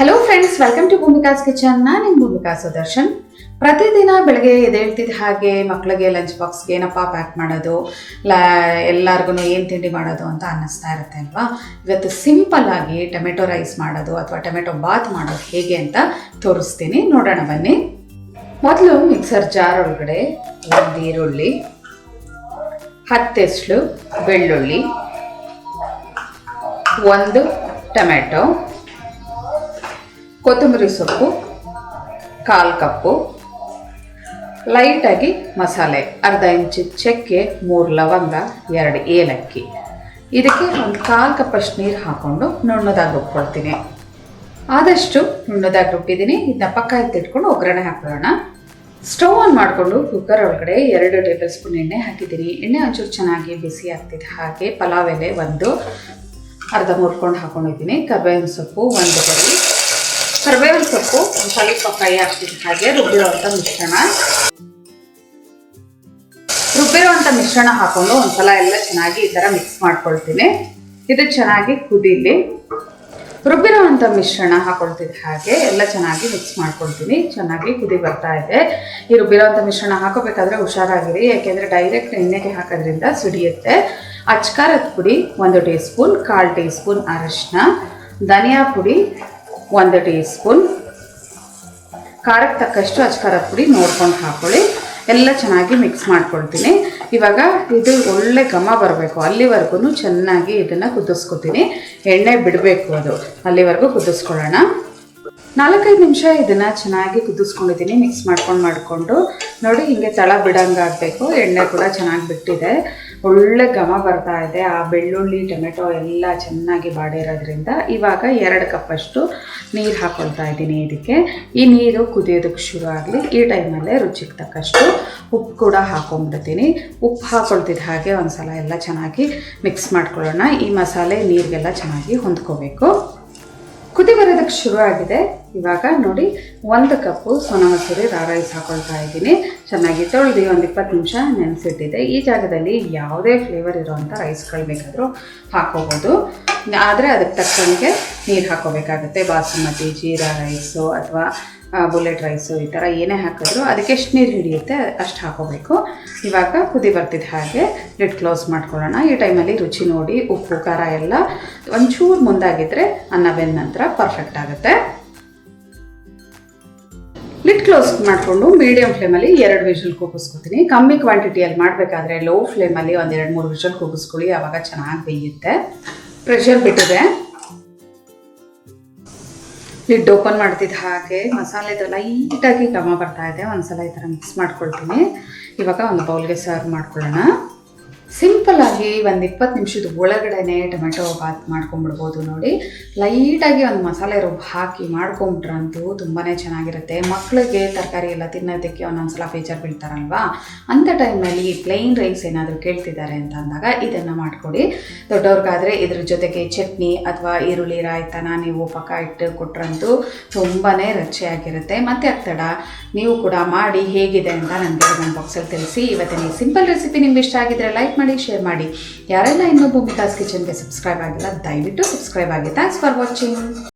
Hello friends, welcome to Bhumika's kitchen. ನಾನು ನಿಮ್ಮ ಭೂಮಿಕಾ ಸುದರ್ಶನ್. ಪ್ರತಿದಿನ ಬೆಳಗ್ಗೆ ಎದ್ದೇಳ್ತಿದ್ದ ಹಾಗೆ ಮಕ್ಕಳಿಗೆ ಲಂಚ್ ಬಾಕ್ಸ್ಗೆ ಏನಪ್ಪ ಪ್ಯಾಕ್ ಮಾಡೋದು, ಎಲ್ಲರಿಗೂ ಏನು ತಿಂಡಿ ಮಾಡೋದು ಅಂತ ಅನ್ನಿಸ್ತಾ ಇರುತ್ತೆ ಅಲ್ವಾ. ಇವತ್ತು ಸಿಂಪಲ್ ಆಗಿ ಟೊಮೆಟೊ ರೈಸ್ ಮಾಡೋದು ಅಥವಾ ಟೊಮೆಟೊ ಬಾತ್ ಮಾಡೋದು ಹೇಗೆ ಅಂತ ತೋರಿಸ್ತೀನಿ, ನೋಡೋಣ ಬನ್ನಿ. ಮೊದಲು ಮಿಕ್ಸರ್ ಜಾರ್ ಒಳಗಡೆ ಒಂದು ಈರುಳ್ಳಿ, 10 ಎಸಳು ಬೆಳ್ಳುಳ್ಳಿ, 1 ಟೊಮೆಟೊ, ಕೊತ್ತಂಬರಿ ಸೊಪ್ಪು 1/4 ಕಪ್ಪು, ಲೈಟಾಗಿ ಮಸಾಲೆ, ಅರ್ಧ ಇಂಚು ಚಕ್ಕೆ, 3 ಲವಂಗ, 2 ಏಲಕ್ಕಿ. ಇದಕ್ಕೆ ಒಂದು 1/4 ಕಪ್ಪಷ್ಟು ನೀರು ಹಾಕ್ಕೊಂಡು ನುಣ್ಣದಾಗಿ ರುಬ್ಕೊಳ್ತೀನಿ. ಆದಷ್ಟು ನುಣ್ಣದಾಗಿ ರುಬ್ಬಿದ್ದೀನಿ. ಇದನ್ನ ಪಕ್ಕ ಎತ್ತಿಟ್ಕೊಂಡು ಒಗ್ಗರಣೆ ಹಾಕೊಳ್ಳೋಣ. ಸ್ಟವ್ ಆನ್ ಮಾಡಿಕೊಂಡು ಕುಕ್ಕರ್ ಒಳಗಡೆ 2 ಟೇಬಲ್ ಸ್ಪೂನ್ ಎಣ್ಣೆ ಹಾಕಿದ್ದೀನಿ. ಎಣ್ಣೆ ಒಂಚೂರು ಚೆನ್ನಾಗಿ ಬಿಸಿ ಆಗ್ತಿದೆ ಹಾಗೆ ಪಲಾವ್ ಎಲೆ ಒಂದು ಅರ್ಧ ಮುರ್ಕೊಂಡು ಹಾಕೊಂಡಿದ್ದೀನಿ. ಕರ್ಬೇವಿನ ಸೊಪ್ಪು 1 ಬರಿ. ಕರ್ಬೇವಿನ ಸೊಪ್ಪು ಒಂದು ಸ್ವಲ್ಪ ಫ್ರೈ ಆಗ್ತಿದೆ ಹಾಗೆ ರುಬ್ಬಿರೋವಂಥ ಮಿಶ್ರಣ ಹಾಕೊಂಡು ಒಂದ್ಸಲ ಎಲ್ಲ ಚೆನ್ನಾಗಿ ಈ ಥರ ಮಿಕ್ಸ್ ಮಾಡ್ಕೊಳ್ತೀನಿ. ಇದು ಚೆನ್ನಾಗಿ ಕುದೀಲಿ. ರುಬ್ಬಿರೋವಂಥ ಮಿಶ್ರಣ ಹಾಕೊಳ್ತಿದ್ದೆ ಹಾಗೆ ಎಲ್ಲ ಚೆನ್ನಾಗಿ ಮಿಕ್ಸ್ ಮಾಡ್ಕೊಳ್ತೀನಿ. ಚೆನ್ನಾಗಿ ಕುದಿ ಬರ್ತಾ ಇದೆ. ಈ ರುಬ್ಬಿರೋವಂಥ ಮಿಶ್ರಣ ಹಾಕೋಬೇಕಾದ್ರೆ ಹುಷಾರಾಗಿರಿ, ಯಾಕೆಂದರೆ ಡೈರೆಕ್ಟ್ ಎಣ್ಣೆಗೆ ಹಾಕೋದ್ರಿಂದ ಸಿಡಿಯುತ್ತೆ. ಅಚ್ಕಾರದ ಪುಡಿ 1 ಟೀ ಸ್ಪೂನ್, 1/4 ಟೀ ಸ್ಪೂನ್ ಅರಿಶಿನ, ಧನಿಯಾ ಪುಡಿ 1 ಟೀ ಸ್ಪೂನ್, ಖಾರಕ್ಕೆ ತಕ್ಕಷ್ಟು ಅಚ್ಕಾರದ ಪುಡಿ ನೋಡ್ಕೊಂಡು ಹಾಕೊಳ್ಳಿ. ಎಲ್ಲ ಚೆನ್ನಾಗಿ ಮಿಕ್ಸ್ ಮಾಡ್ಕೊಳ್ತೀನಿ. ಇವಾಗ ಇದು ಒಳ್ಳೆ ಘಮ ಬರಬೇಕು, ಅಲ್ಲಿವರೆಗೂ ಚೆನ್ನಾಗಿ ಇದನ್ನು ಕುದಿಸ್ಕೊತೀನಿ. ಎಣ್ಣೆ ಬಿಡಬೇಕು, ಅದು ಅಲ್ಲಿವರೆಗೂ ಕುದಿಸ್ಕೊಳ್ಳೋಣ. 4-5 ನಿಮಿಷ ಇದನ್ನು ಚೆನ್ನಾಗಿ ಕುದಿಸ್ಕೊಂಡಿದ್ದೀನಿ. ಮಿಕ್ಸ್ ಮಾಡಿಕೊಂಡು ನೋಡಿ, ಹಿಂಗೆ ತಳ ಬಿಡಂಗಾಗಬೇಕು. ಎಣ್ಣೆ ಕೂಡ ಚೆನ್ನಾಗಿ ಬಿಟ್ಟಿದೆ, ಒಳ್ಳೆ ಘಮ ಬರ್ತಾ ಇದೆ. ಆ ಬೆಳ್ಳುಳ್ಳಿ ಟೊಮೆಟೊ ಎಲ್ಲ ಚೆನ್ನಾಗಿ ಬಾಡಿರೋದ್ರಿಂದ ಇವಾಗ 2 ಕಪ್ಪಷ್ಟು ನೀರು ಹಾಕ್ಕೊಳ್ತಾ ಇದ್ದೀನಿ ಇದಕ್ಕೆ. ಈ ನೀರು ಕುದಿಯೋದಕ್ಕೆ ಶುರು ಆಗಲಿ. ಈ ಟೈಮಲ್ಲೇ ರುಚಿಗೆ ತಕ್ಕಷ್ಟು ಉಪ್ಪು ಕೂಡ ಹಾಕೊಂಡ್ಬಿಡ್ತೀನಿ. ಉಪ್ಪು ಹಾಕ್ಕೊಳ್ತಿದ್ದ ಹಾಗೆ ಒಂದು ಸಲ ಎಲ್ಲ ಚೆನ್ನಾಗಿ ಮಿಕ್ಸ್ ಮಾಡ್ಕೊಳ್ಳೋಣ. ಈ ಮಸಾಲೆ ನೀರಿಗೆಲ್ಲ ಚೆನ್ನಾಗಿ ಹೊಂದ್ಕೋಬೇಕು. ಕುದಿ ಬರೋದಕ್ಕೆ ಶುರು ಆಗಿದೆ. ಇವಾಗ ನೋಡಿ, 1 ಕಪ್ಪು ಸೋನಾ ಮಸೂರಿ ರೈಸ್ ಹಾಕೊಳ್ತಾ ಇದ್ದೀನಿ. ಚೆನ್ನಾಗಿ ತೊಳೆದು ಒಂದು 20 ನಿಮಿಷ ನೆನೆಸಿಟ್ಟಿದೆ. ಈ ಜಾಗದಲ್ಲಿ ಯಾವುದೇ ಫ್ಲೇವರ್ ಇರೋವಂಥ ರೈಸ್ಗಳು ಬೇಕಾದರೂ ಹಾಕೋಬೋದು, ಆದರೆ ಅದಕ್ಕೆ ತಕ್ಕಂಗೆ ನೀರು ಹಾಕೋಬೇಕಾಗುತ್ತೆ. ಬಾಸುಮತಿ, ಜೀರಾ ರೈಸು ಅಥವಾ ಬುಲೆಟ್ ರೈಸು ಈ ಥರ ಏನೇ ಹಾಕಿದ್ರು ಅದಕ್ಕೆ ಎಷ್ಟು ನೀರು ಹಿಡಿಯುತ್ತೆ ಅಷ್ಟು ಹಾಕೋಬೇಕು. ಇವಾಗ ಕುದಿ ಬರ್ತಿದ್ದ ಹಾಗೆ ಲಿಡ್ ಕ್ಲೋಸ್ ಮಾಡ್ಕೊಳ್ಳೋಣ. ಈ ಟೈಮಲ್ಲಿ ರುಚಿ ನೋಡಿ, ಉಪ್ಪು ಖಾರ ಎಲ್ಲ ಒಂಚೂರು ಮುಂದಾಗಿದ್ದರೆ ಅನ್ನ ಬೆಂದ ನಂತರ ಪರ್ಫೆಕ್ಟ್ ಆಗುತ್ತೆ. ಲಿಡ್ ಕ್ಲೋಸ್ ಮಾಡಿಕೊಂಡು ಮೀಡಿಯಮ್ ಫ್ಲೇಮಲ್ಲಿ 2 ವಿಷಲ್ ಕೂಗಿಸ್ಕೊತೀನಿ. ಕಮ್ಮಿ ಕ್ವಾಂಟಿಟಿಯಲ್ಲಿ ಮಾಡಬೇಕಾದ್ರೆ ಲೋ ಫ್ಲೇಮಲ್ಲಿ ಒಂದು 2-3 ವಿಷಲ್ ಕೂಗಿಸ್ಕೊಳ್ಳಿ, ಆವಾಗ ಚೆನ್ನಾಗಿ ಬೇಯುತ್ತೆ. ಪ್ರೆಷರ್ ಬಿಟ್ಟಿದೆ. ಲಿಡ್ ಓಪನ್ ಮಾಡ್ತಿದ್ದ ಹಾಗೆ ಮಸಾಲೆದು ಲೈಟಾಗಿ ಘಮ ಬರ್ತಾ ಇದೆ. ಒಂದ್ಸಲ ಈ ಥರ ಮಿಕ್ಸ್ ಮಾಡ್ಕೊಳ್ತೀನಿ. ಇವಾಗ ಒಂದು ಬೌಲ್ಗೆ ಸರ್ವ್ ಮಾಡ್ಕೊಳ್ಳೋಣ. ಸಿಂಪಲ್ಲಾಗಿ ಒಂದು 20 ನಿಮಿಷದ ಒಳಗಡೆ ಟೊಮೆಟೊ ಬಾತ್ ಮಾಡ್ಕೊಂಬಿಡ್ಬೋದು. ನೋಡಿ, ಲೈಟಾಗಿ ಒಂದು ಮಸಾಲೆ ರುಬ್ಬಿ ಹಾಕಿ ಮಾಡ್ಕೊಂಬಿಟ್ರಂತೂ ತುಂಬಾ ಚೆನ್ನಾಗಿರುತ್ತೆ. ಮಕ್ಕಳಿಗೆ ತರಕಾರಿ ಎಲ್ಲ ತಿನ್ನೋದಕ್ಕೆ ಒಂದೊಂದ್ಸಲ ಬೇಜಾರು ಬೀಳ್ತಾರಲ್ವಾ, ಅಂಥ ಟೈಮಲ್ಲಿ ಪ್ಲೈನ್ ರೈಸ್ ಏನಾದರೂ ಕೇಳ್ತಿದ್ದಾರೆ ಅಂತ ಅಂದಾಗ ಇದನ್ನು ಮಾಡಿಕೊಡಿ. ದೊಡ್ಡವ್ರಿಗಾದರೆ ಇದ್ರ ಜೊತೆಗೆ ಚಟ್ನಿ ಅಥವಾ ಈರುಳ್ಳಿ ರಾಯ್ತನ ನೀವು ಪಕ್ಕ ಇಟ್ಟು ಕೊಟ್ರಂತೂ ತುಂಬಾ ರುಚಿಯಾಗಿರುತ್ತೆ. ಮತ್ತೆ ಆಗ್ತಡ ನೀವು ಕೂಡ ಮಾಡಿ ಹೇಗಿದೆ ಅಂತ ನನಗೆ ಕಮೆಂಟ್ ಬಾಕ್ಸಲ್ಲಿ ತಿಳಿಸಿ. ಇವತ್ತಿನ ಈ ಸಿಂಪಲ್ ರೆಸಿಪಿ ನಿಮ್ಗೆ ಇಷ್ಟ ಆಗಿದ್ರೆ ಲೈಕ್ ಮಾಡಿ, ಶೇರ್ ಮಾಡಿ. ಯಾರೆಲ್ಲ ಇನ್ನೂ ಭೂಮಿಕಾಸ್ ಕಿಚನ್ಗೆ ಸಬ್ಸ್ಕ್ರೈಬ್ ಆಗಿಲ್ಲ ದಯವಿಟ್ಟು ಸಬ್ಸ್ಕ್ರೈಬ್ ಆಗಿ. Thanks for watching.